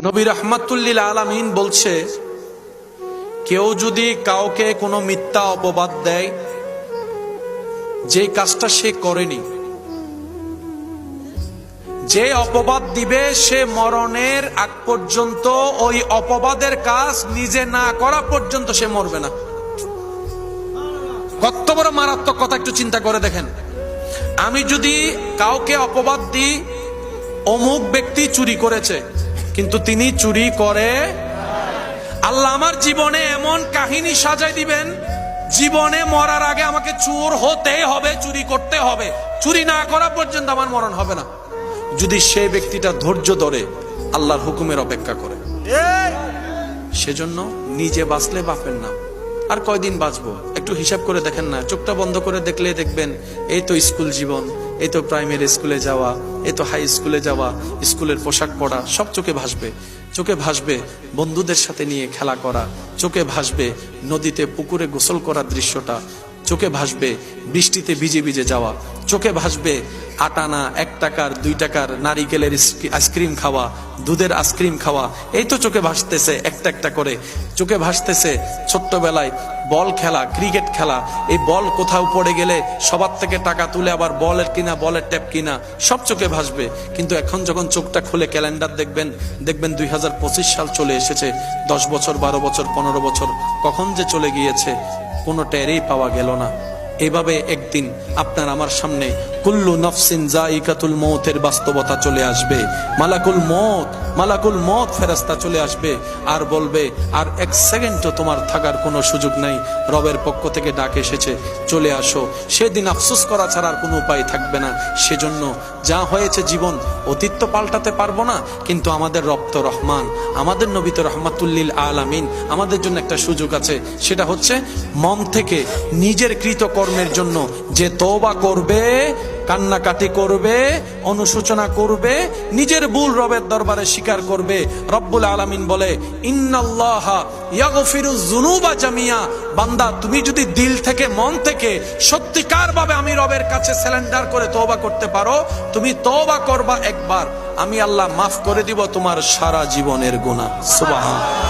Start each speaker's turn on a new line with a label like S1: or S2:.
S1: নবী রাহমাতুল লিল আলামিন বলছে, কেউ যদি কাউকে কোনো মিথ্যা অপবাদ দেয়, যে কাজটা সে করেনি, যে অপবাদ দিবে সে মরণের আগ পর্যন্ত ওই অপবাদের কাজ নিজে না করা পর্যন্ত সে মরবে না। কত বড় মারাত্মক কথা, একটু চিন্তা করে দেখেন। আমি যদি কাউকে অপবাদ দিই, অমুক ব্যক্তি চুরি করেছে, কিন্তু তিনি চুরি করে, আল্লাহ আমার জীবনে এমন কাহিনী সাজাই দিবেন, জীবনে মরার আগে আমাকে চোর হতে হবে, চুরি করতে হবে, চুরি না করা পর্যন্ত আমার মরণ হবে না। যদি সেই ব্যক্তিটা ধৈর্য ধরে আল্লাহর হুকুমের অপেক্ষা করে। সেজন্য নিজে বাঁচলে বাপের নাম। আর কয়দিন বাঁচবো একটু হিসাব করে দেখেন না। চোখটা বন্ধ করে দেখলে দেখবেন, এই তো স্কুল জীবন, এই তো প্রাইমারি স্কুলে যাওয়া, এই তো হাই স্কুলে যাওয়া, স্কুলের পোশাক পরা, সব চোখে ভাসবে। চোখে ভাসবে বন্ধুদের সাথে নিয়ে খেলা করা, চোখে ভাসবে নদীতে পুকুরে গোসল করার দৃশ্যটা, চোখে ভাসবে বৃষ্টিতে ভিজে ভিজে যাওয়া, চোখে ভাসবে আটানা 1 টাকার 2 টাকার নারিকেলের আইসক্রিম খাওয়া, দুধের আইসক্রিম খাওয়া। এই তো চোখে ভাসতেছে একটা একটা করে, চোখে ভাসতেছে ছোট্টবেলায় বল খেলা, ক্রিকেট খেলা। এই বল কোথাও পড়ে গেলে সবার থেকে টাকা তুলে আবার বলের কিনা, বলের ট্যাপ কিনা, সব চোখে ভাসবে। কিন্তু এখন যখন চোখটা খুলে ক্যালেন্ডার দেখবেন, 2025 সাল চলে এসেছে। 10 বছর, 12 বছর, 15 বছর কখন যে চলে গিয়েছে কোনো টেরই পাওয়া গেল না। এভাবে একদিন আপনার আমার সামনে কুল্লু নাফসিন যায়িকাতুল মউতের বাস্তবতা চলে আসবে। মালাকুল মউত ফেরেশতা চলে আসবে আর বলবে, আর 1 সেকেন্ডও তোমার থাকার কোনো সুযোগ নাই, রবের পক্ষ থেকে ডাক এসেছে, চলে আসো। সেদিন আফসোস করা ছাড়া আর কোনো উপায় থাকবে না। সেজন্য যা হয়েছে জীবন, অতীত তো পাল্টাতে পারবো না, কিন্তু আমাদের রব তো রহমান, আমাদের নবী তো রাহমাতুল লিল আলামিন, আমাদের জন্য একটা সুযোগ আছে। সেটা হচ্ছে মন থেকে নিজের কৃতকর্মের জন্য যে তওবা করবে, কান্নাকাটি করবে, অনুশোচনা করবে, নিজের ভুল রবের দরবারে স্বীকার করবে। রব্বুল আলামিন বলে, ইন্নাল্লাহা ইয়াগফিরুয যুনুবা জামিয়া। বান্দা, তুমি যদি দিল থেকে, মন থেকে সত্যিকার ভাবে আমি রবের কাছে সারেন্ডার করে তওবা করতে পারো, তুমি তওবা করবা একবার, আমি আল্লাহ মাফ করে দিব তোমার সারা জীবনের গুনাহ। সুবহানাল্লাহ।